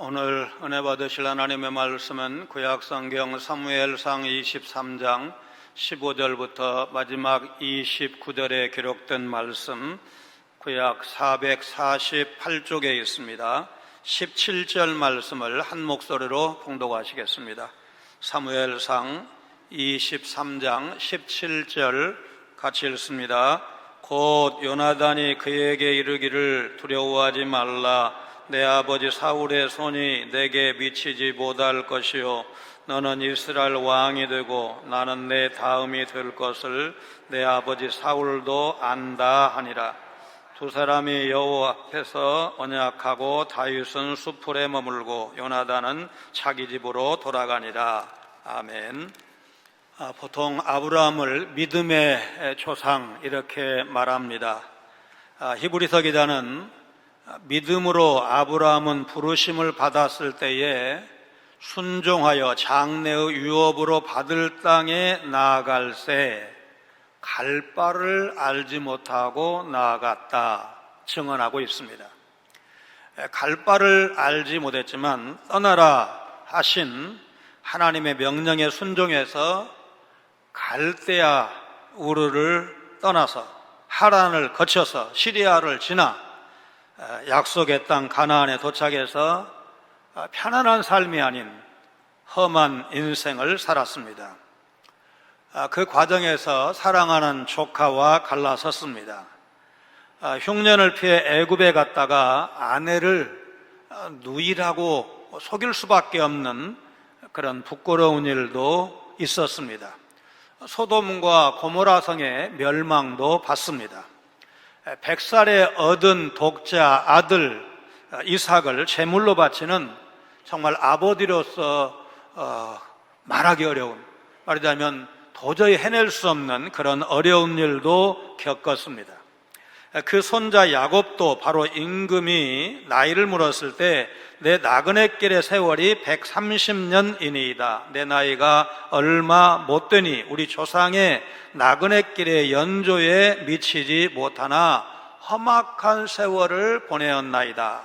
오늘 은혜 받으실 하나님의 말씀은 구약성경 사무엘상 23장 15절부터 마지막 29절에 기록된 말씀, 구약 448쪽에 있습니다. 17절 말씀을 한 목소리로 봉독하시겠습니다. 사무엘상 23장 17절 같이 읽습니다. 곧 요나단이 그에게 이르기를 두려워하지 말라. 내 아버지 사울의 손이 내게 미치지 못할 것이요 너는 이스라엘 왕이 되고 나는 내 다음이 될 것을 내 아버지 사울도 안다 하니라. 두 사람이 여호와 앞에서 언약하고 다윗은 수풀에 머물고 요나단은 자기 집으로 돌아가니라. 아멘. 보통 아브라함을 믿음의 조상 이렇게 말합니다. 히브리서 기자는 믿음으로 아브라함은 부르심을 받았을 때에 순종하여 장래의 유업으로 받을 땅에 나아갈새 갈 바를 알지 못하고 나아갔다 증언하고 있습니다. 갈 바를 알지 못했지만 떠나라 하신 하나님의 명령에 순종해서 갈대아 우르를 떠나서 하란을 거쳐서 시리아를 지나 약속의 땅 가나안에 도착해서 편안한 삶이 아닌 험한 인생을 살았습니다. 그 과정에서 사랑하는 조카와 갈라섰습니다. 흉년을 피해 애굽에 갔다가 아내를 누이라고 속일 수밖에 없는 그런 부끄러운 일도 있었습니다. 소돔과 고모라 성의 멸망도 받습니다. 100살에 얻은 독자 아들 이삭을 제물로 바치는 정말 아버지로서 말하기 어려운, 말하자면 도저히 해낼 수 없는 그런 어려운 일도 겪었습니다. 그 손자 야곱도 바로 임금이 나이를 물었을 때 내 나그네길의 세월이 130년이니이다. 내 나이가 얼마 못 되니 우리 조상의 나그네길의 연조에 미치지 못하나 험악한 세월을 보내었나이다.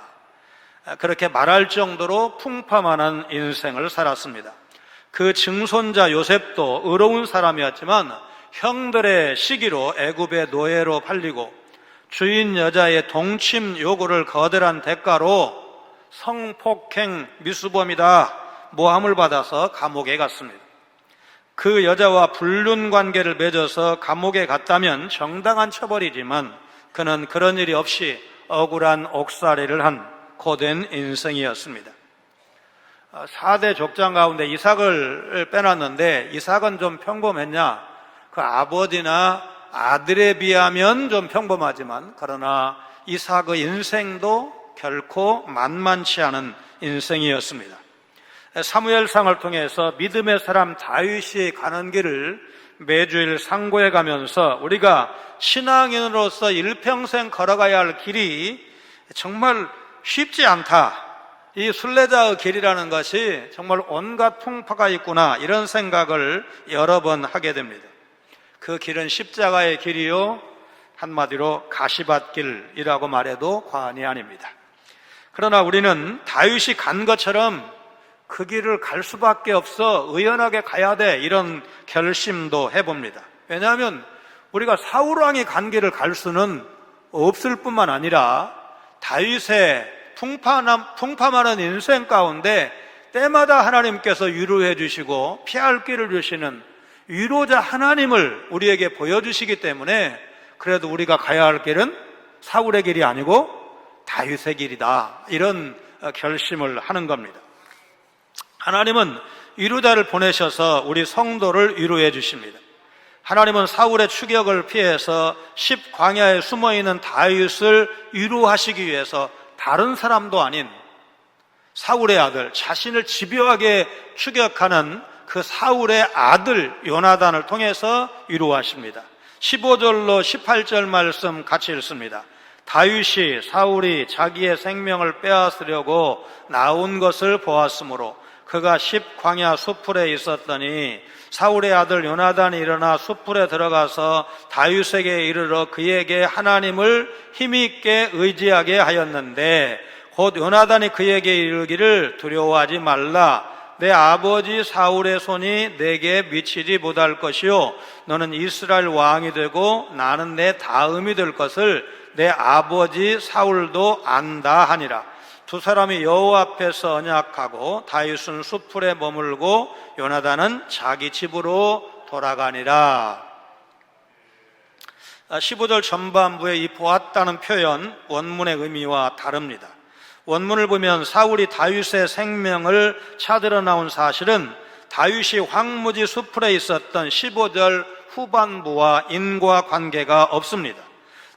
그렇게 말할 정도로 풍파만한 인생을 살았습니다. 그 증손자 요셉도 의로운 사람이었지만 형들의 시기로 애굽의 노예로 팔리고 주인 여자의 동침 요구를 거절한 대가로 성폭행 미수범이다 모함을 받아서 감옥에 갔습니다. 그 여자와 불륜 관계를 맺어서 감옥에 갔다면 정당한 처벌이지만 그는 그런 일이 없이 억울한 옥살이를 한 고된 인생이었습니다. 4대 족장 가운데 이삭을 빼놨는데 이삭은 좀 평범했냐? 그 아버지나 아들에 비하면 좀 평범하지만 그러나 이삭의 인생도 결코 만만치 않은 인생이었습니다. 사무엘상을 통해서 믿음의 사람 다윗이 가는 길을 매주일 상고해 가면서 우리가 신앙인으로서 일평생 걸어가야 할 길이 정말 쉽지 않다. 이 순례자의 길이라는 것이 정말 온갖 풍파가 있구나 이런 생각을 여러 번 하게 됩니다. 그 길은 십자가의 길이요 한마디로 가시밭길이라고 말해도 과언이 아닙니다. 그러나 우리는 다윗이 간 것처럼 그 길을 갈 수밖에 없어 의연하게 가야 돼 이런 결심도 해봅니다. 왜냐하면 우리가 사울왕이 간 길을 갈 수는 없을 뿐만 아니라 다윗의 풍파 많은 인생 가운데 때마다 하나님께서 위로해 주시고 피할 길을 주시는 위로자 하나님을 우리에게 보여주시기 때문에 그래도 우리가 가야 할 길은 사울의 길이 아니고 다윗의 길이다 이런 결심을 하는 겁니다. 하나님은 위로자를 보내셔서 우리 성도를 위로해 주십니다. 하나님은 사울의 추격을 피해서 십광야에 숨어있는 다윗을 위로하시기 위해서 다른 사람도 아닌 사울의 아들, 자신을 집요하게 추격하는 그 사울의 아들 요나단을 통해서 위로하십니다. 15절로 18절 말씀 같이 읽습니다. 다윗이 사울이 자기의 생명을 빼앗으려고 나온 것을 보았으므로 그가 십광야 수풀에 있었더니 사울의 아들 요나단이 일어나 수풀에 들어가서 다윗에게 이르러 그에게 하나님을 힘있게 의지하게 하였는데 곧 요나단이 그에게 이르기를 두려워하지 말라. 내 아버지 사울의 손이 내게 미치지 못할 것이요 너는 이스라엘 왕이 되고 나는 내 다음이 될 것을 내 아버지 사울도 안다 하니라. 두 사람이 여호와 앞에서 언약하고 다윗은 수풀에 머물고 요나단은 자기 집으로 돌아가니라. 15절 전반부에 이 보았다는 표현 원문의 의미와 다릅니다. 원문을 보면 사울이 다윗의 생명을 찾으러 나온 사실은 다윗이 황무지 수풀에 있었던 15절 후반부와 인과관계가 없습니다.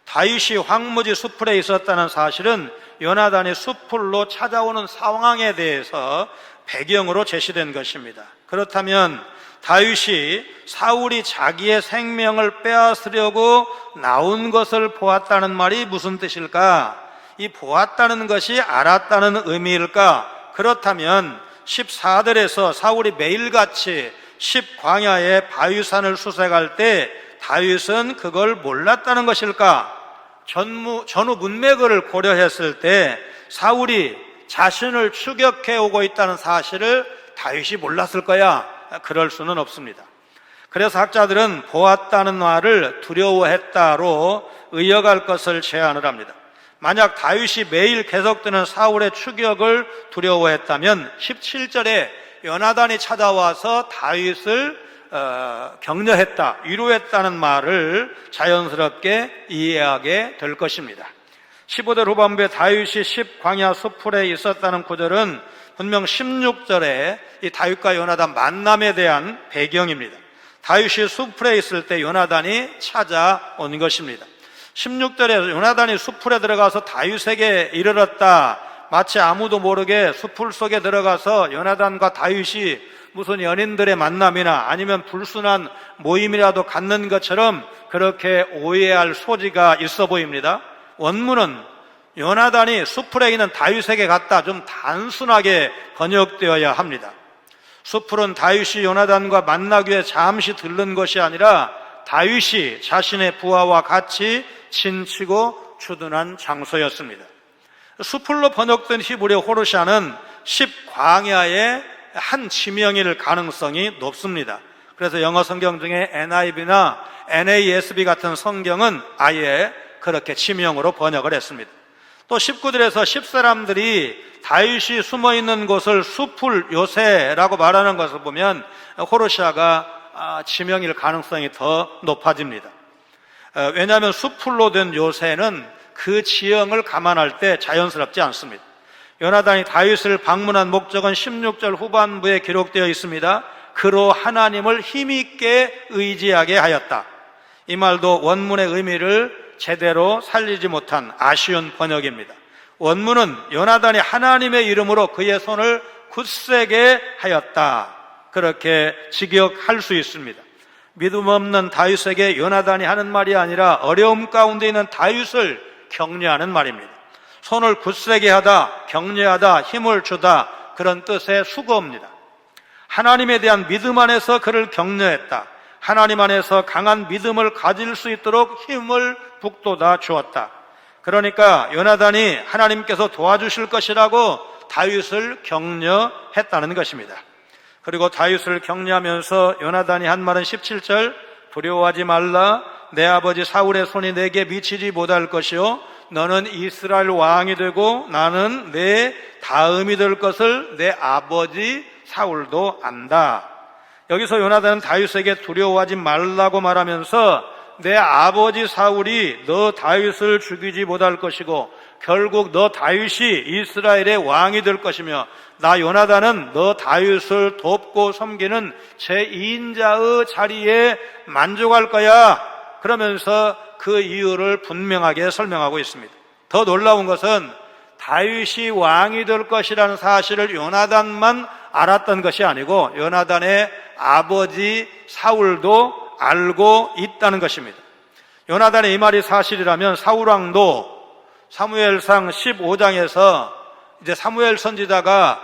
다윗이 황무지 수풀에 있었다는 사실은 요나단이 수풀로 찾아오는 상황에 대해서 배경으로 제시된 것입니다. 그렇다면 다윗이 사울이 자기의 생명을 빼앗으려고 나온 것을 보았다는 말이 무슨 뜻일까? 이 보았다는 것이 알았다는 의미일까? 그렇다면 14절에서 사울이 매일같이 10광야의 바위산을 수색할 때 다윗은 그걸 몰랐다는 것일까? 전후 문맥을 고려했을 때 사울이 자신을 추격해 오고 있다는 사실을 다윗이 몰랐을 거야. 그럴 수는 없습니다. 그래서 학자들은 보았다는 말을 두려워했다로 의역할 것을 제안을 합니다. 만약 다윗이 매일 계속되는 사울의 추격을 두려워했다면 17절에 요나단이 찾아와서 다윗을 격려했다, 위로했다는 말을 자연스럽게 이해하게 될 것입니다. 15절 후반부에 다윗이 10광야 수풀에 있었다는 구절은 분명 16절에 이 다윗과 요나단 만남에 대한 배경입니다. 다윗이 수풀에 있을 때 요나단이 찾아온 것입니다. 16절에 요나단이 수풀에 들어가서 다윗에게 이르렀다. 마치 아무도 모르게 수풀 속에 들어가서 요나단과 다윗이 무슨 연인들의 만남이나 아니면 불순한 모임이라도 갖는 것처럼 그렇게 오해할 소지가 있어 보입니다. 원문은 요나단이 수풀에 있는 다윗에게 갔다, 좀 단순하게 번역되어야 합니다. 수풀은 다윗이 요나단과 만나기 위해 잠시 들른 것이 아니라 다윗이 자신의 부하와 같이 진치고 추둔한 장소였습니다. 수풀로 번역된 히브리어 호르샤는 10광야의 한 지명일 가능성이 높습니다. 그래서 영어 성경 중에 NIV나 NASB 같은 성경은 아예 그렇게 지명으로 번역을 했습니다. 또 19절에서 10사람들이 다윗이 숨어있는 곳을 수풀 요새라고 말하는 것을 보면 호르샤가 지명일 가능성이 더 높아집니다. 왜냐하면 수풀로 된 요새는 그 지형을 감안할 때 자연스럽지 않습니다. 요나단이 다윗을 방문한 목적은 16절 후반부에 기록되어 있습니다. 그로 하나님을 힘있게 의지하게 하였다. 이 말도 원문의 의미를 제대로 살리지 못한 아쉬운 번역입니다. 원문은 요나단이 하나님의 이름으로 그의 손을 굳세게 하였다, 그렇게 직역할 수 있습니다. 믿음 없는 다윗에게 요나단이 하는 말이 아니라 어려움 가운데 있는 다윗을 격려하는 말입니다. 손을 굳세게 하다, 격려하다, 힘을 주다, 그런 뜻의 수거입니다. 하나님에 대한 믿음 안에서 그를 격려했다. 하나님 안에서 강한 믿음을 가질 수 있도록 힘을 북돋아 주었다. 그러니까 요나단이 하나님께서 도와주실 것이라고 다윗을 격려했다는 것입니다. 그리고 다윗을 격려하면서 요나단이 한 말은 17절, 두려워하지 말라. 내 아버지 사울의 손이 내게 미치지 못할 것이요 너는 이스라엘 왕이 되고 나는 내 다음이 될 것을 내 아버지 사울도 안다. 여기서 요나단은 다윗에게 두려워하지 말라고 말하면서 내 아버지 사울이 너 다윗을 죽이지 못할 것이고 결국 너 다윗이 이스라엘의 왕이 될 것이며 나 요나단은 너 다윗을 돕고 섬기는 제2인자의 자리에 만족할 거야. 그러면서 그 이유를 분명하게 설명하고 있습니다. 더 놀라운 것은 다윗이 왕이 될 것이라는 사실을 요나단만 알았던 것이 아니고 요나단의 아버지 사울도 알고 있다는 것입니다. 요나단의 이 말이 사실이라면 사울왕도 사무엘상 15장에서 이제 사무엘 선지자가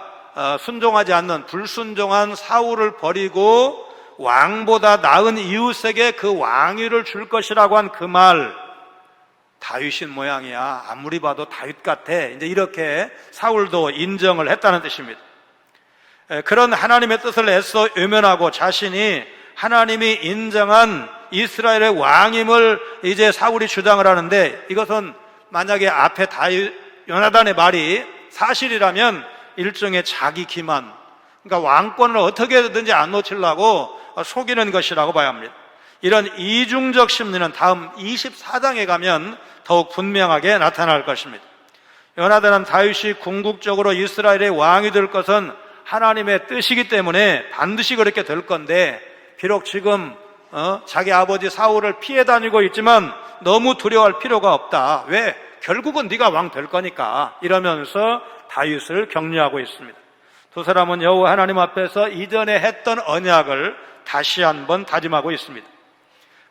순종하지 않는 불순종한 사울을 버리고 왕보다 나은 이웃에게 그 왕위를 줄 것이라고 한 그 말, 다윗인 모양이야. 아무리 봐도 다윗 같아. 이제 이렇게 사울도 인정을 했다는 뜻입니다. 그런 하나님의 뜻을 애써 외면하고 자신이 하나님이 인정한 이스라엘의 왕임을 이제 사울이 주장을 하는데, 이것은 만약에 앞에 요나단의 말이 사실이라면 일종의 자기 기만, 그러니까 왕권을 어떻게든지 안 놓치려고 속이는 것이라고 봐야 합니다. 이런 이중적 심리는 다음 24장에 가면 더욱 분명하게 나타날 것입니다. 요나단은 다윗이 궁극적으로 이스라엘의 왕이 될 것은 하나님의 뜻이기 때문에 반드시 그렇게 될 건데, 비록 지금 자기 아버지 사울을 피해 다니고 있지만 너무 두려워할 필요가 없다. 왜? 결국은 네가 왕 될 거니까, 이러면서 다윗을 격려하고 있습니다. 두 사람은 여호와 하나님 앞에서 이전에 했던 언약을 다시 한번 다짐하고 있습니다.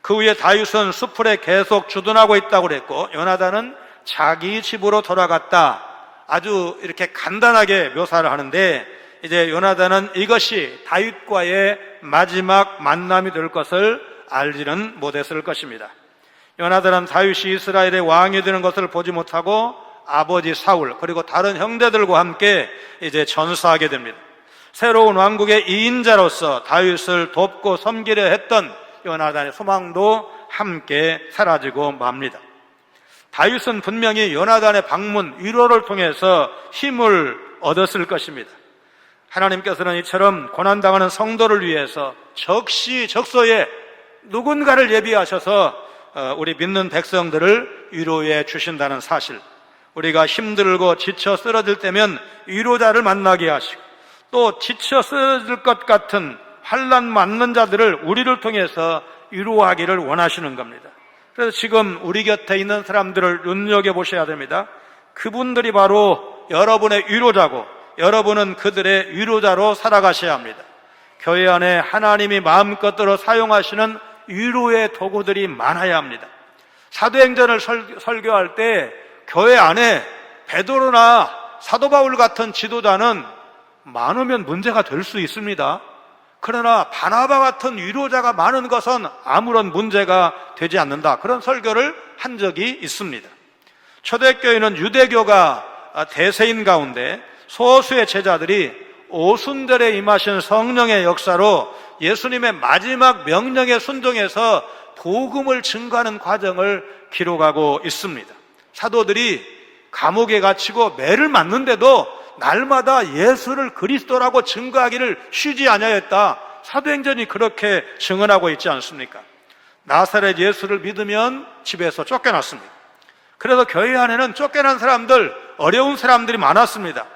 그 후에 다윗은 수풀에 계속 주둔하고 있다고 그랬고, 요나단은 자기 집으로 돌아갔다. 아주 이렇게 간단하게 묘사를 하는데, 이제 요나단은 이것이 다윗과의 마지막 만남이 될 것을 알지는 못했을 것입니다. 요나단은 다윗이 이스라엘의 왕이 되는 것을 보지 못하고 아버지 사울 그리고 다른 형제들과 함께 이제 전사하게 됩니다. 새로운 왕국의 2인자로서 다윗을 돕고 섬기려 했던 요나단의 소망도 함께 사라지고 맙니다. 다윗은 분명히 요나단의 방문, 위로를 통해서 힘을 얻었을 것입니다. 하나님께서는 이처럼 고난당하는 성도를 위해서 적시적소에 누군가를 예비하셔서 우리 믿는 백성들을 위로해 주신다는 사실, 우리가 힘들고 지쳐 쓰러질 때면 위로자를 만나게 하시고, 또 지쳐 쓰러질 것 같은 환난 맞는 자들을 우리를 통해서 위로하기를 원하시는 겁니다. 그래서 지금 우리 곁에 있는 사람들을 눈여겨보셔야 됩니다. 그분들이 바로 여러분의 위로자고, 여러분은 그들의 위로자로 살아가셔야 합니다. 교회 안에 하나님이 마음껏대로 사용하시는 위로의 도구들이 많아야 합니다. 사도행전을 설교할 때 교회 안에 베드로나 사도 바울 같은 지도자는 많으면 문제가 될 수 있습니다. 그러나 바나바 같은 위로자가 많은 것은 아무런 문제가 되지 않는다. 그런 설교를 한 적이 있습니다. 초대교회는 유대교가 대세인 가운데 소수의 제자들이 오순절에 임하신 성령의 역사로 예수님의 마지막 명령에 순종해서 복음을 증거하는 과정을 기록하고 있습니다. 사도들이 감옥에 갇히고 매를 맞는데도 날마다 예수를 그리스도라고 증거하기를 쉬지 아니하였다. 사도행전이 그렇게 증언하고 있지 않습니까? 나사렛 예수를 믿으면 집에서 쫓겨났습니다. 그래서 교회 안에는 쫓겨난 사람들, 어려운 사람들이 많았습니다.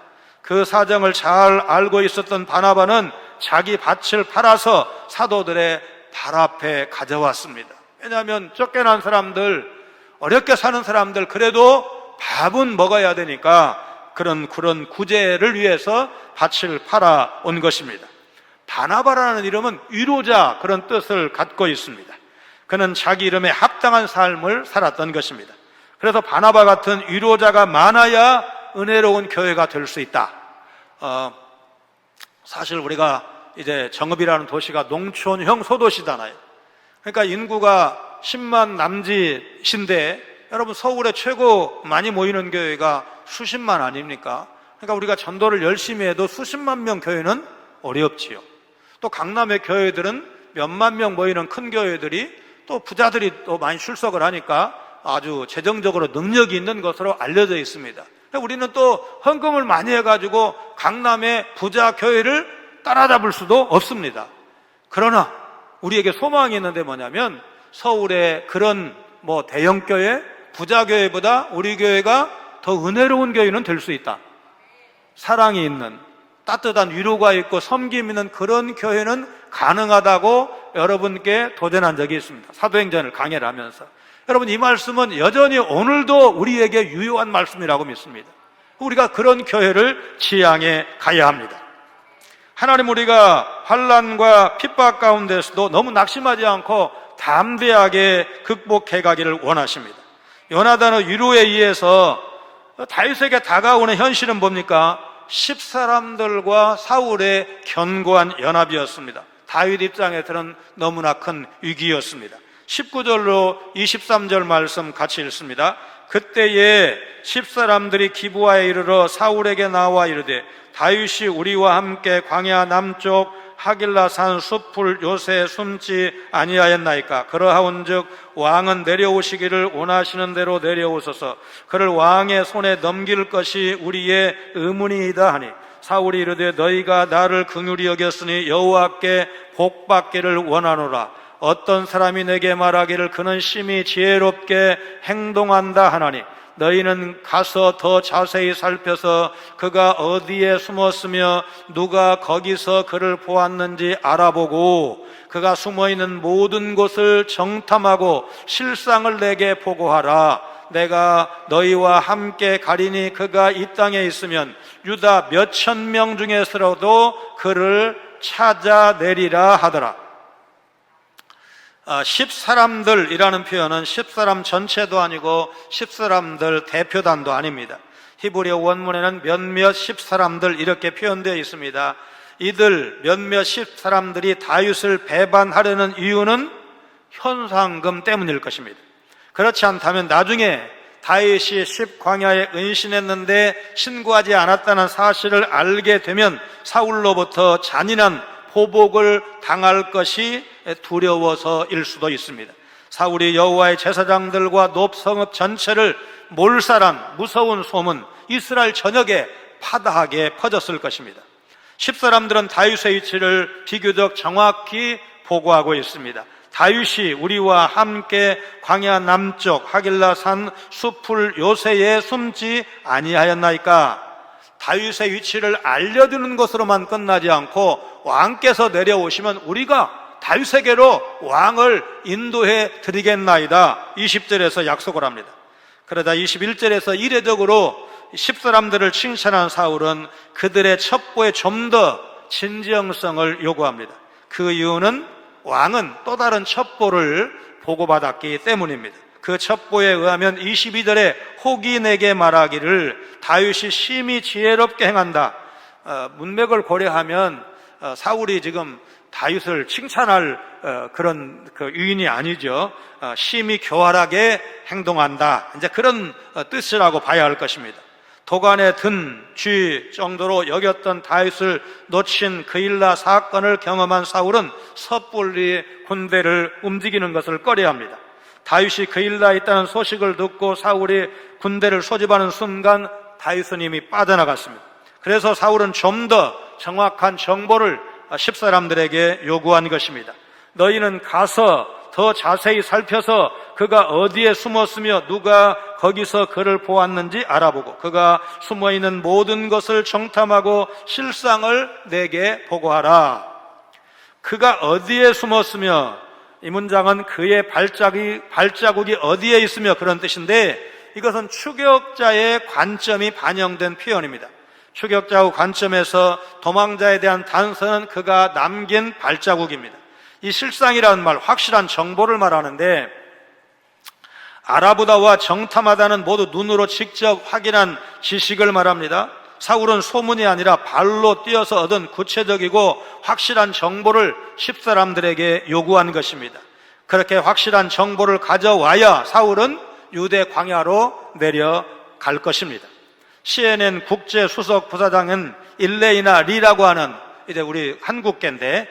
그 사정을 잘 알고 있었던 바나바는 자기 밭을 팔아서 사도들의 발 앞에 가져왔습니다. 왜냐하면 쫓겨난 사람들, 어렵게 사는 사람들, 그래도 밥은 먹어야 되니까 그런 구제를 위해서 밭을 팔아 온 것입니다. 바나바라는 이름은 위로자, 그런 뜻을 갖고 있습니다. 그는 자기 이름에 합당한 삶을 살았던 것입니다. 그래서 바나바 같은 위로자가 많아야 은혜로운 교회가 될 수 있다. 사실 우리가 이제 정읍이라는 도시가 농촌형 소도시잖아요. 그러니까 인구가 10만 남짓인데, 여러분 서울에 최고 많이 모이는 교회가 수십만 아닙니까? 그러니까 우리가 전도를 열심히 해도 수십만 명 교회는 어렵지요. 또 강남의 교회들은 몇만 명 모이는 큰 교회들이 또 부자들이 또 많이 출석을 하니까 아주 재정적으로 능력이 있는 것으로 알려져 있습니다. 우리는 또 헌금을 많이 해가지고 강남의 부자 교회를 따라잡을 수도 없습니다. 그러나 우리에게 소망이 있는데 뭐냐면, 서울의 그런 대형 교회, 부자 교회보다 우리 교회가 더 은혜로운 교회는 될 수 있다. 사랑이 있는, 따뜻한 위로가 있고 섬김 있는 그런 교회는 가능하다고 여러분께 도전한 적이 있습니다. 사도행전을 강해를 하면서. 여러분, 이 말씀은 여전히 오늘도 우리에게 유효한 말씀이라고 믿습니다. 우리가 그런 교회를 지향해 가야 합니다. 하나님, 우리가 환난과 핍박 가운데서도 너무 낙심하지 않고 담대하게 극복해 가기를 원하십니다. 요나단의 위로에 의해서 다윗에게 다가오는 현실은 뭡니까? 10사람들과 사울의 견고한 연합이었습니다. 다윗 입장에서는 너무나 큰 위기였습니다. 19절로 23절 말씀 같이 읽습니다. 그때에 10사람들이 기브아에 이르러 사울에게 나와 이르되 다윗이 우리와 함께 광야 남쪽 하길라산 숲을 요새 숨지 아니하였나이까? 그러하온즉 왕은 내려오시기를 원하시는 대로 내려오소서. 그를 왕의 손에 넘길 것이 우리의 의문이이다 하니 사울이 이르되 너희가 나를 긍휼히 여겼으니 여호와께 복받기를 원하노라. 어떤 사람이 내게 말하기를 그는 심히 지혜롭게 행동한다 하나니 너희는 가서 더 자세히 살펴서 그가 어디에 숨었으며 누가 거기서 그를 보았는지 알아보고 그가 숨어있는 모든 곳을 정탐하고 실상을 내게 보고하라. 내가 너희와 함께 가리니 그가 이 땅에 있으면 유다 몇천 명 중에서라도 그를 찾아내리라 하더라. 10사람들이라는 표현은 10사람 전체도 아니고 10사람들 대표단도 아닙니다. 히브리어 원문에는 몇몇 10사람들 이렇게 표현되어 있습니다. 이들 몇몇 10사람들이 다윗을 배반하려는 이유는 현상금 때문일 것입니다. 그렇지 않다면 나중에 다윗이 10광야에 은신했는데 신고하지 않았다는 사실을 알게 되면 사울로부터 잔인한 보복을 당할 것이 두려워서일 수도 있습니다. 사울이 여호와의 제사장들과 놋성읍 전체를 몰살한 무서운 소문 이스라엘 전역에 파다하게 퍼졌을 것입니다. 10사람들은 다윗의 위치를 비교적 정확히 보고하고 있습니다. 다윗이 우리와 함께 광야 남쪽 하길라산 숲을 요새에 숨지 아니하였나이까? 다윗의 위치를 알려주는 것으로만 끝나지 않고 왕께서 내려오시면 우리가 다윗에게로 왕을 인도해 드리겠나이다. 20절에서 약속을 합니다. 그러다 21절에서 이례적으로 10사람들을 칭찬한 사울은 그들의 첩보에 좀 더 진정성을 요구합니다. 그 이유는 왕은 또 다른 첩보를 보고받았기 때문입니다. 그 첩보에 의하면 22절에 혹이 내게 말하기를 다윗이 심히 지혜롭게 행한다. 문맥을 고려하면 사울이 지금 다윗을 칭찬할 그런 유인이 아니죠. 심히 교활하게 행동한다. 이제 그런 뜻이라고 봐야 할 것입니다. 도간에 든 쥐 정도로 여겼던 다윗을 놓친 그일라 사건을 경험한 사울은 섣불리 군대를 움직이는 것을 꺼려합니다. 다윗이 그일라에 있다는 소식을 듣고 사울이 군대를 소집하는 순간 다윗은 이미 빠져나갔습니다. 그래서 사울은 좀 더 정확한 정보를 10사람들에게 요구한 것입니다. 너희는 가서 더 자세히 살펴서 그가 어디에 숨었으며 누가 거기서 그를 보았는지 알아보고 그가 숨어있는 모든 것을 정탐하고 실상을 내게 보고하라. 그가 어디에 숨었으며, 이 문장은 그의 발자국이 어디에 있으며 그런 뜻인데 이것은 추격자의 관점이 반영된 표현입니다. 추격자의 관점에서 도망자에 대한 단서는 그가 남긴 발자국입니다. 이 실상이라는 말, 확실한 정보를 말하는데 알아보다와 정탐하다는 모두 눈으로 직접 확인한 지식을 말합니다. 사울은 소문이 아니라 발로 뛰어서 얻은 구체적이고 확실한 정보를 10사람들에게 요구한 것입니다. 그렇게 확실한 정보를 가져와야 사울은 유대 광야로 내려갈 것입니다. CNN 국제 수석 부사장은 일레이나 리라고 하는 이제 우리 한국계인데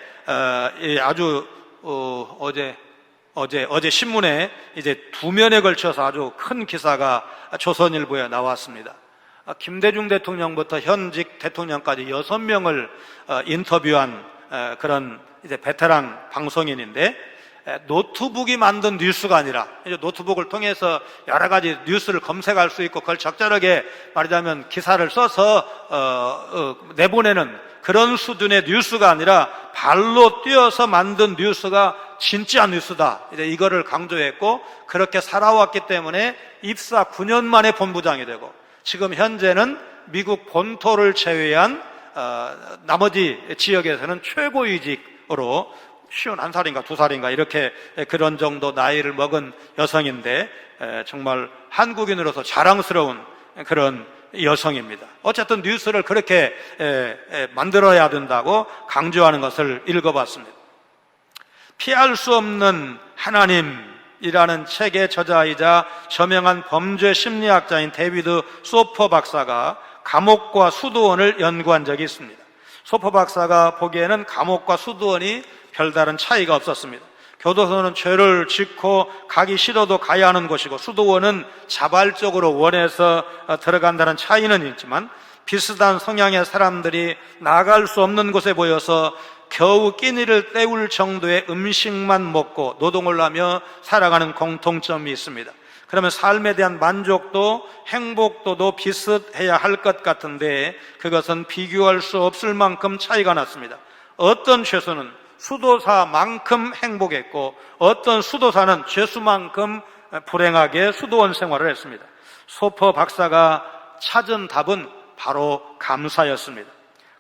아주 어제 신문에 이제 2면에 걸쳐서 아주 큰 기사가 조선일보에 나왔습니다. 김대중 대통령부터 현직 대통령까지 6명을 인터뷰한 그런 이제 베테랑 방송인인데 노트북이 만든 뉴스가 아니라 이제 노트북을 통해서 여러 가지 뉴스를 검색할 수 있고 그걸 적절하게 말하자면 기사를 써서 내보내는 그런 수준의 뉴스가 아니라 발로 뛰어서 만든 뉴스가 진짜 뉴스다. 이제 이거를 강조했고 그렇게 살아왔기 때문에 입사 9년 만에 본부장이 되고 지금 현재는 미국 본토를 제외한 나머지 지역에서는 최고위직으로 51살인가 2살인가 이렇게 그런 정도 나이를 먹은 여성인데 정말 한국인으로서 자랑스러운 그런 여성입니다. 어쨌든 뉴스를 그렇게 만들어야 된다고 강조하는 것을 읽어봤습니다. 피할 수 없는 하나님이라는 책의 저자이자 저명한 범죄 심리학자인 데비드 소퍼 박사가 감옥과 수도원을 연구한 적이 있습니다. 소퍼 박사가 보기에는 감옥과 수도원이 별다른 차이가 없었습니다. 교도소는 죄를 짓고 가기 싫어도 가야 하는 곳이고, 수도원은 자발적으로 원해서 들어간다는 차이는 있지만 비슷한 성향의 사람들이 나갈 수 없는 곳에 모여서 겨우 끼니를 때울 정도의 음식만 먹고 노동을 하며 살아가는 공통점이 있습니다. 그러면 삶에 대한 만족도, 행복도도 비슷해야 할 것 같은데 그것은 비교할 수 없을 만큼 차이가 났습니다. 어떤 죄수는 수도사만큼 행복했고 어떤 수도사는 죄수만큼 불행하게 수도원 생활을 했습니다. 소퍼 박사가 찾은 답은 바로 감사였습니다.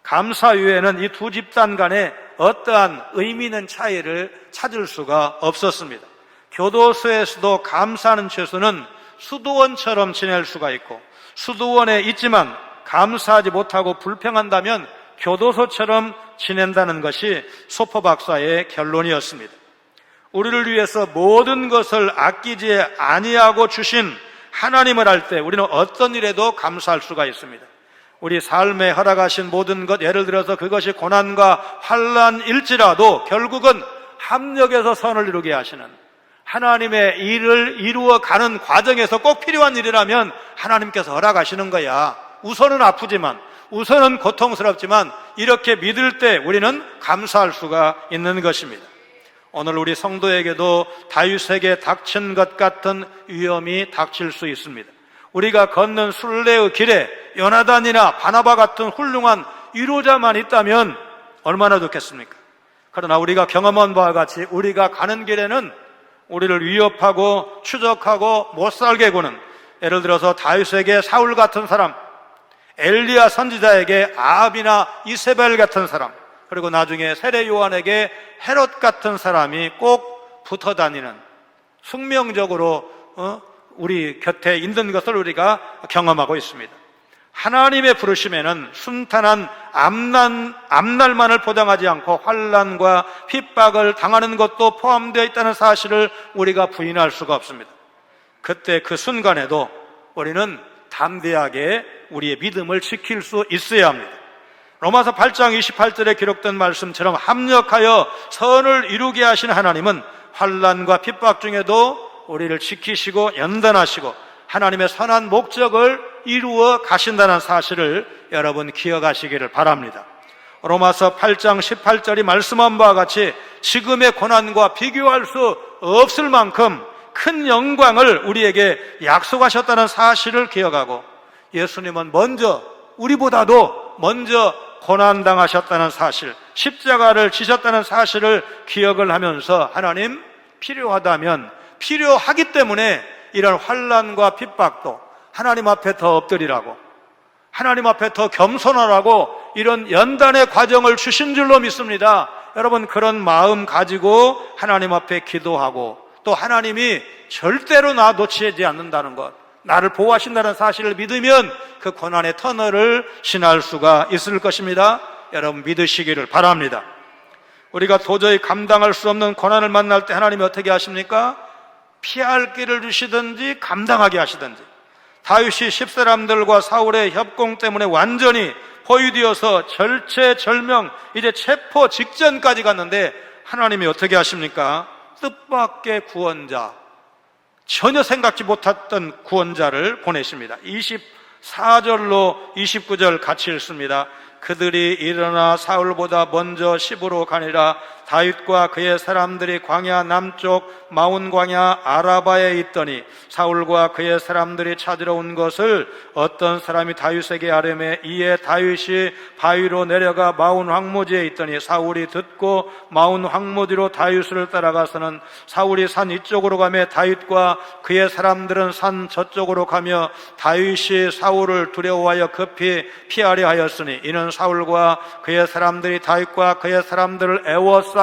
감사 외에는 이 두 집단 간에 어떠한 의미 있는 차이를 찾을 수가 없었습니다. 교도소에서도 감사하는 죄수는 수도원처럼 지낼 수가 있고, 수도원에 있지만 감사하지 못하고 불평한다면 교도소처럼 지낸다는 것이 소퍼 박사의 결론이었습니다. 우리를 위해서 모든 것을 아끼지 아니하고 주신 하나님을 알 때 우리는 어떤 일에도 감사할 수가 있습니다. 우리 삶에 허락하신 모든 것, 예를 들어서 그것이 고난과 환난일지라도 결국은 합력해서 선을 이루게 하시는 하나님의 일을 이루어가는 과정에서 꼭 필요한 일이라면 하나님께서 허락하시는 거야. 우선은 아프지만, 우선은 고통스럽지만 이렇게 믿을 때 우리는 감사할 수가 있는 것입니다. 오늘 우리 성도에게도 다윗에게 닥친 것 같은 위험이 닥칠 수 있습니다. 우리가 걷는 순례의 길에 요나단이나 바나바 같은 훌륭한 위로자만 있다면 얼마나 좋겠습니까? 그러나 우리가 경험한 바와 같이 우리가 가는 길에는 우리를 위협하고 추적하고 못살게 구는, 예를 들어서 다윗에게 사울 같은 사람, 엘리야 선지자에게 아합이나 이세벨 같은 사람, 그리고 나중에 세례 요한에게 헤롯 같은 사람이 꼭 붙어 다니는, 숙명적으로 우리 곁에 있는 것을 우리가 경험하고 있습니다. 하나님의 부르심에는 순탄한 앞날만을 보장하지 않고 환난과 핍박을 당하는 것도 포함되어 있다는 사실을 우리가 부인할 수가 없습니다. 그때 그 순간에도 우리는 담대하게 우리의 믿음을 지킬 수 있어야 합니다. 로마서 8장 28절에 기록된 말씀처럼 합력하여 선을 이루게 하신 하나님은 환난과 핍박 중에도 우리를 지키시고 연단하시고 하나님의 선한 목적을 이루어 가신다는 사실을 여러분 기억하시기를 바랍니다. 로마서 8장 18절이 말씀한 바와 같이 지금의 고난과 비교할 수 없을 만큼 큰 영광을 우리에게 약속하셨다는 사실을 기억하고, 예수님은 우리보다도 먼저 고난당하셨다는 사실, 십자가를 지셨다는 사실을 기억을 하면서 하나님, 필요하다면, 필요하기 때문에 이런 환난과 핍박도 하나님 앞에 더 엎드리라고, 하나님 앞에 더 겸손하라고 이런 연단의 과정을 주신 줄로 믿습니다. 여러분, 그런 마음 가지고 하나님 앞에 기도하고, 또 하나님이 절대로 나 놓치지 않는다는 것, 나를 보호하신다는 사실을 믿으면 그 고난의 터널을 지날 수가 있을 것입니다. 여러분, 믿으시기를 바랍니다. 우리가 도저히 감당할 수 없는 고난을 만날 때 하나님이 어떻게 하십니까? 피할 길을 주시든지 감당하게 하시든지. 다윗이 십사람들과 사울의 협공 때문에 완전히 포위되어서 절체절명, 이제 체포 직전까지 갔는데 하나님이 어떻게 하십니까? 뜻밖의 구원자, 전혀 생각지 못했던 구원자를 보내십니다. 24절로 29절 같이 읽습니다. 그들이 일어나 사울보다 먼저 시브로 가니라. 다윗과 그의 사람들이 광야 남쪽 마운 광야 아라바에 있더니 사울과 그의 사람들이 찾으러 온 것을 어떤 사람이 다윗에게 아뢰매, 이에 다윗이 바위로 내려가 마운 황무지에 있더니 사울이 듣고 마운 황무지로 다윗을 따라가서는 사울이 산 이쪽으로 가며 다윗과 그의 사람들은 산 저쪽으로 가며 다윗이 사울을 두려워하여 급히 피하려 하였으니 이는 사울과 그의 사람들이 다윗과 그의 사람들을 애워싸고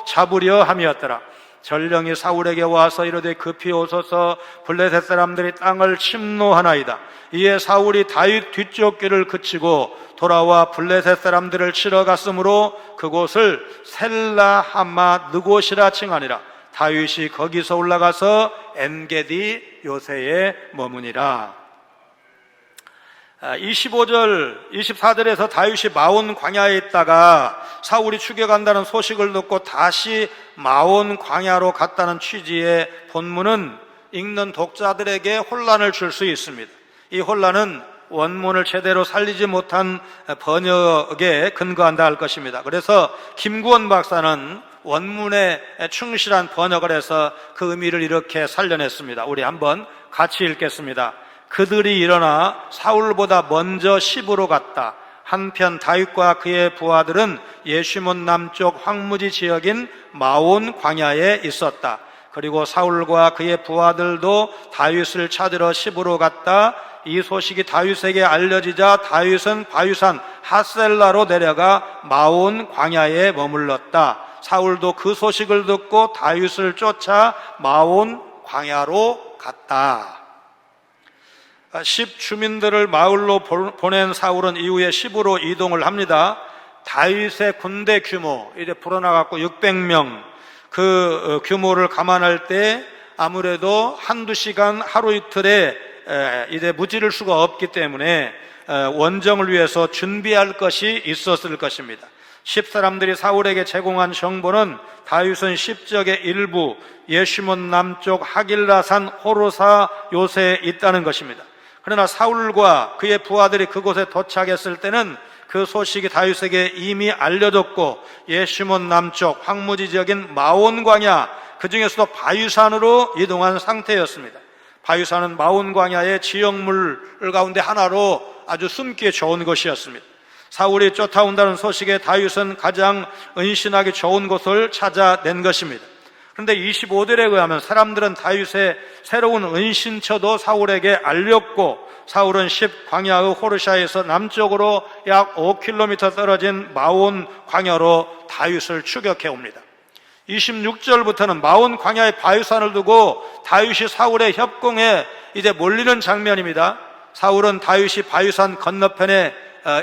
잡으려 함이었더라. 전령이 사울에게 와서 이르되 급히 오소서, 블레셋 사람들이 땅을 침노하나이다. 이에 사울이 다윗 뒤쪽 길을 그치고 돌아와 블레셋 사람들을 치러 갔으므로 그곳을 셀라하마 느곳이라 칭하니라. 다윗이 거기서 올라가서 엔게디 요새에 머무니라. 25절, 24절에서 다윗이 마온 광야에 있다가 사울이 추격한다는 소식을 듣고 다시 마온 광야로 갔다는 취지의 본문은 읽는 독자들에게 혼란을 줄 수 있습니다. 이 혼란은 원문을 제대로 살리지 못한 번역에 근거한다 할 것입니다. 그래서 김구원 박사는 원문에 충실한 번역을 해서 그 의미를 이렇게 살려냈습니다. 우리 한번 같이 읽겠습니다. 그들이 일어나 사울보다 먼저 시브로 갔다. 한편 다윗과 그의 부하들은 예시몬 남쪽 황무지 지역인 마온 광야에 있었다. 그리고 사울과 그의 부하들도 다윗을 찾으러 시브로 갔다. 이 소식이 다윗에게 알려지자 다윗은 바유산 하셀라로 내려가 마온 광야에 머물렀다. 사울도 그 소식을 듣고 다윗을 쫓아 마온 광야로 갔다. 10 주민들을 마을로 보낸 사울은 이후에 10으로 이동을 합니다. 다윗의 군대 규모, 이제 불어나갖고 600명, 그 규모를 감안할 때 아무래도 한두 시간, 하루 이틀에 이제 무찌를 수가 없기 때문에 원정을 위해서 준비할 것이 있었을 것입니다. 10 사람들이 사울에게 제공한 정보는 다윗은 10적의 일부 예시몬 남쪽 하길라산 호로사 요새에 있다는 것입니다. 그러나 사울과 그의 부하들이 그곳에 도착했을 때는 그 소식이 다윗에게 이미 알려졌고 예시몬 남쪽 황무지 지역인 마온 광야, 그 중에서도 바유산으로 이동한 상태였습니다. 바유산은 마온 광야의 지역물 가운데 하나로 아주 숨기에 좋은 곳이었습니다. 사울이 쫓아온다는 소식에 다윗은 가장 은신하기 좋은 곳을 찾아낸 것입니다. 그런데 25절에 의하면 사람들은 다윗의 새로운 은신처도 사울에게 알렸고 사울은 10 광야의 호르샤에서 남쪽으로 약 5km 떨어진 마온 광야로 다윗을 추격해 옵니다. 26절부터는 마온 광야의 바유산을 두고 다윗이 사울의 협공에 이제 몰리는 장면입니다. 사울은 다윗이 바유산 건너편에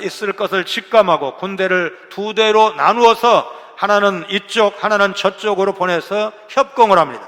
있을 것을 직감하고 군대를 두 대로 나누어서 하나는 이쪽, 하나는 저쪽으로 보내서 협공을 합니다.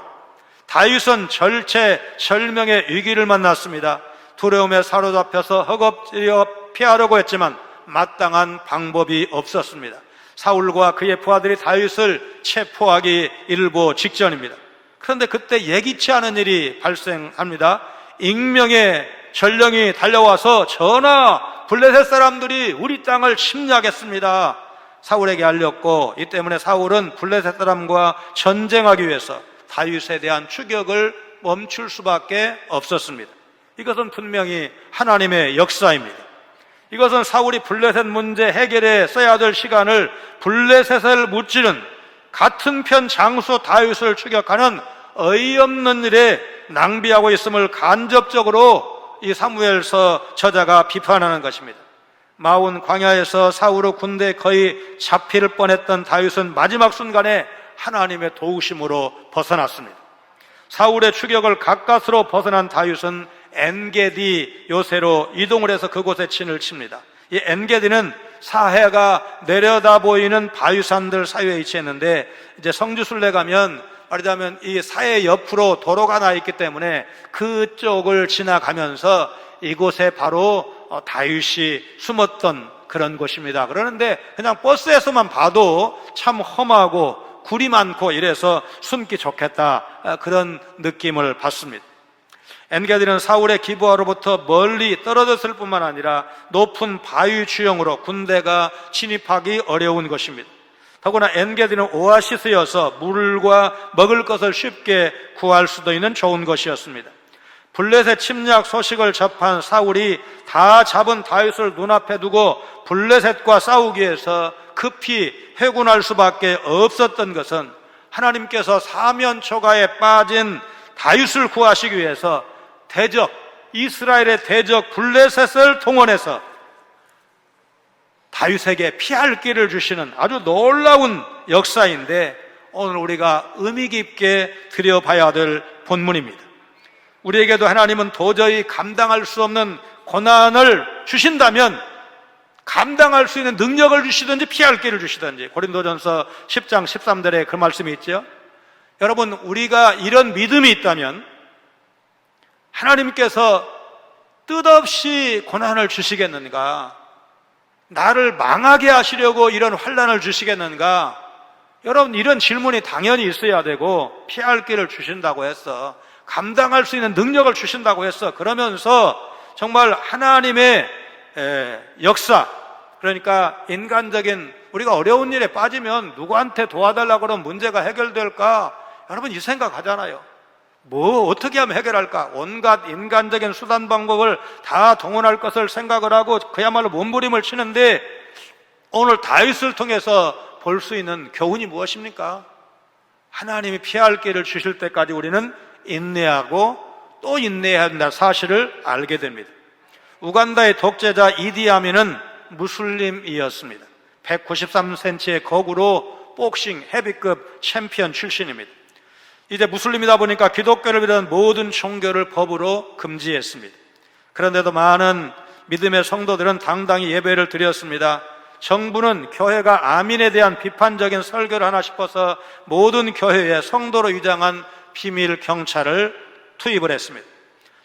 다윗은 절체절명의 위기를 만났습니다. 두려움에 사로잡혀서 허겁지겁 피하려고 했지만 마땅한 방법이 없었습니다. 사울과 그의 부하들이 다윗을 체포하기 일보 직전입니다. 그런데 그때 예기치 않은 일이 발생합니다. 익명의 전령이 달려와서 전하, 블레셋 사람들이 우리 땅을 침략했습니다. 사울에게 알렸고 이 때문에 사울은 블레셋 사람과 전쟁하기 위해서 다윗에 대한 추격을 멈출 수밖에 없었습니다. 이것은 분명히 하나님의 역사입니다. 이것은 사울이 블레셋 문제 해결에 써야 될 시간을 블레셋을 무찌른 같은 편 장수 다윗을 추격하는 어이없는 일에 낭비하고 있음을 간접적으로 이 사무엘서 저자가 비판하는 것입니다. 마온 광야에서 사울의 군대에 거의 잡힐 뻔했던 다윗은 마지막 순간에 하나님의 도우심으로 벗어났습니다. 사울의 추격을 가까스로 벗어난 다윗은 엔게디 요새로 이동을 해서 그곳에 진을 칩니다. 이 엔게디는 사해가 내려다 보이는 바위산들 사이에 위치했는데 이제 성지순례 가면 말하자면 이 사해 옆으로 도로가 나 있기 때문에 그쪽을 지나가면서 이곳에 바로 다윗이 숨었던 그런 곳입니다. 그러는데 그냥 버스에서만 봐도 참 험하고 굴이 많고 이래서 숨기 좋겠다 그런 느낌을 받습니다. 엔게디는 사울의 기브아로부터 멀리 떨어졌을 뿐만 아니라 높은 바위 주영으로 군대가 진입하기 어려운 것입니다. 더구나 엔게디는 오아시스여서 물과 먹을 것을 쉽게 구할 수도 있는 좋은 곳이었습니다. 블레셋 침략 소식을 접한 사울이 다 잡은 다윗을 눈앞에 두고 블레셋과 싸우기 위해서 급히 회군할 수밖에 없었던 것은 하나님께서 사면초가에 빠진 다윗을 구하시기 위해서 대적, 이스라엘의 대적 블레셋을 동원해서 다윗에게 피할 길을 주시는 아주 놀라운 역사인데 오늘 우리가 의미 깊게 들여봐야 될 본문입니다. 우리에게도 하나님은 도저히 감당할 수 없는 고난을 주신다면 감당할 수 있는 능력을 주시든지 피할 길을 주시든지 고린도전서 10장 13절에 그 말씀이 있죠. 여러분, 우리가 이런 믿음이 있다면 하나님께서 뜻없이 고난을 주시겠는가? 나를 망하게 하시려고 이런 환난을 주시겠는가? 여러분, 이런 질문이 당연히 있어야 되고, 피할 길을 주신다고 했어, 감당할 수 있는 능력을 주신다고 했어, 그러면서 정말 하나님의 역사, 그러니까 인간적인, 우리가 어려운 일에 빠지면 누구한테 도와달라고 그러면 문제가 해결될까? 여러분, 이 생각 하잖아요. 뭐 어떻게 하면 해결할까? 온갖 인간적인 수단 방법을 다 동원할 것을 생각을 하고 그야말로 몸부림을 치는데, 오늘 다윗을 통해서 볼 수 있는 교훈이 무엇입니까? 하나님이 피할 길을 주실 때까지 우리는 인내하고 또 인내해야 한다는 사실을 알게 됩니다. 우간다의 독재자 이디아민은 무슬림이었습니다. 193cm의 거구로 복싱 헤비급 챔피언 출신입니다. 이제 무슬림이다 보니까 기독교를 비롯한 모든 종교를 법으로 금지했습니다. 그런데도 많은 믿음의 성도들은 당당히 예배를 드렸습니다. 정부는 교회가 아민에 대한 비판적인 설교를 하나 싶어서 모든 교회에 성도로 위장한 비밀 경찰을 투입을 했습니다.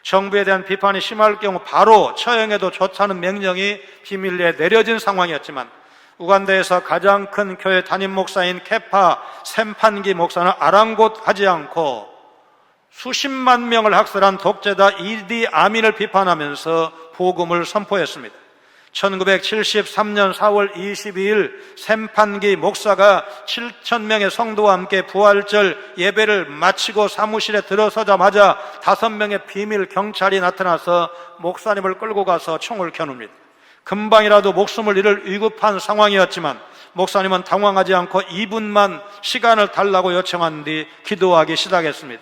정부에 대한 비판이 심할 경우 바로 처형해도 좋다는 명령이 비밀리에 내려진 상황이었지만, 우간다에서 가장 큰 교회 담임 목사인 케파 샘판기 목사는 아랑곳하지 않고 수십만 명을 학살한 독재자 이디 아민을 비판하면서 복음을 선포했습니다. 1973년 4월 22일 샘판기 목사가 7,000명의 성도와 함께 부활절 예배를 마치고 사무실에 들어서자마자 5명의 비밀 경찰이 나타나서 목사님을 끌고 가서 총을 겨눕니다. 금방이라도 목숨을 잃을 위급한 상황이었지만 목사님은 당황하지 않고 2분만 시간을 달라고 요청한 뒤 기도하기 시작했습니다.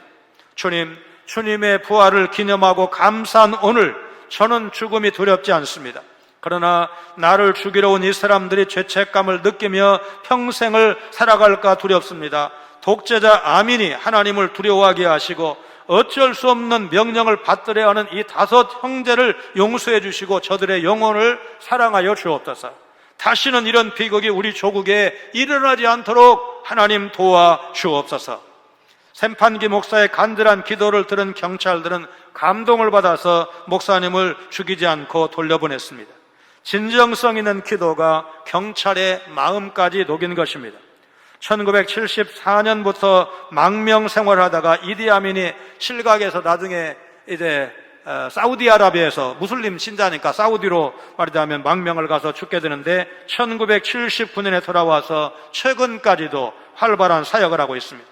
주님, 주님의 부활을 기념하고 감사한 오늘, 저는 죽음이 두렵지 않습니다. 그러나 나를 죽이러 온 이 사람들이 죄책감을 느끼며 평생을 살아갈까 두렵습니다. 독재자 아민이 하나님을 두려워하게 하시고 어쩔 수 없는 명령을 받들어야 하는 이 5 형제를 용서해 주시고 저들의 영혼을 사랑하여 주옵소서. 다시는 이런 비극이 우리 조국에 일어나지 않도록 하나님 도와 주옵소서. 샘판기 목사의 간절한 기도를 들은 경찰들은 감동을 받아서 목사님을 죽이지 않고 돌려보냈습니다. 진정성 있는 기도가 경찰의 마음까지 녹인 것입니다. 1974년부터 망명 생활을 하다가 이디아민이 실각에서 나중에 이제 사우디아라비아에서 무슬림 신자니까 사우디로 말하자면 망명을 가서 죽게 되는데, 1979년에 돌아와서 최근까지도 활발한 사역을 하고 있습니다.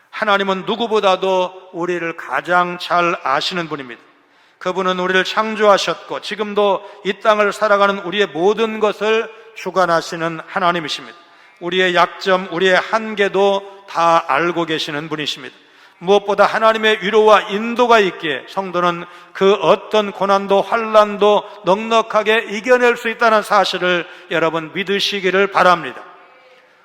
하나님은 누구보다도 우리를 가장 잘 아시는 분입니다. 그분은 우리를 창조하셨고 지금도 이 땅을 살아가는 우리의 모든 것을 주관하시는 하나님이십니다. 우리의 약점, 우리의 한계도 다 알고 계시는 분이십니다. 무엇보다 하나님의 위로와 인도가 있기에 성도는 그 어떤 고난도 환난도 넉넉하게 이겨낼 수 있다는 사실을 여러분 믿으시기를 바랍니다.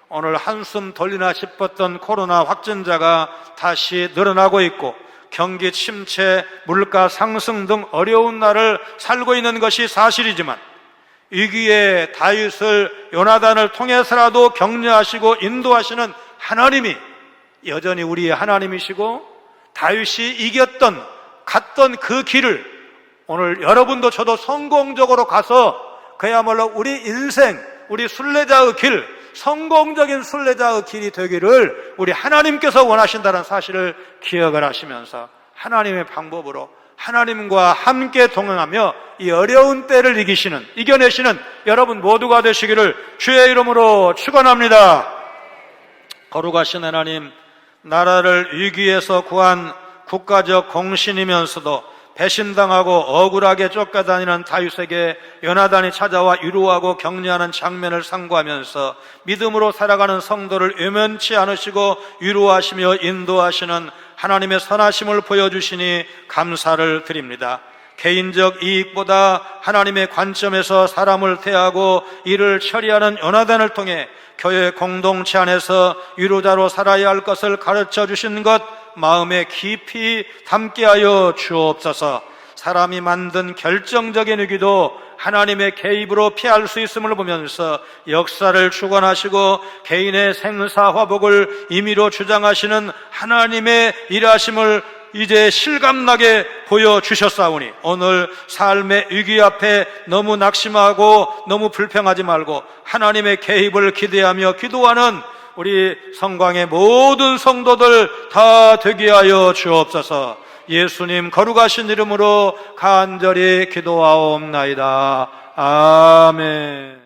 오늘 한숨 돌리나 싶었던 코로나 확진자가 다시 늘어나고 있고 경기 침체, 물가 상승 등 어려운 날을 살고 있는 것이 사실이지만, 위기의 다윗을 요나단을 통해서라도 격려하시고 인도하시는 하나님이 여전히 우리의 하나님이시고, 다윗이 갔던 그 길을 오늘 여러분도 저도 성공적으로 가서 그야말로 우리 인생, 우리 순례자의 길, 성공적인 순례자의 길이 되기를 우리 하나님께서 원하신다는 사실을 기억을 하시면서 하나님의 방법으로 하나님과 함께 동행하며 이 어려운 때를 이겨내시는 여러분 모두가 되시기를 주의 이름으로 축원합니다. 거룩하신 하나님, 나라를 위기에서 구한 국가적 공신이면서도 배신당하고 억울하게 쫓겨다니는 다윗에게 요나단이 찾아와 위로하고 격려하는 장면을 상고하면서 믿음으로 살아가는 성도를 외면치 않으시고 위로하시며 인도하시는 하나님의 선하심을 보여주시니 감사를 드립니다. 개인적 이익보다 하나님의 관점에서 사람을 대하고 일을 처리하는 요나단을 통해 교회 공동체 안에서 위로자로 살아야 할 것을 가르쳐 주신 것 마음에 깊이 담게 하여 주옵소서. 사람이 만든 결정적인 위기도 하나님의 개입으로 피할 수 있음을 보면서 역사를 주관하시고 개인의 생사화복을 임의로 주장하시는 하나님의 일하심을 이제 실감나게 보여주셨사오니 오늘 삶의 위기 앞에 너무 낙심하고 너무 불평하지 말고 하나님의 개입을 기대하며 기도하는 우리 성광의 모든 성도들 다 되게 하여 주옵소서. 예수님 거룩하신 이름으로 간절히 기도하옵나이다. 아멘.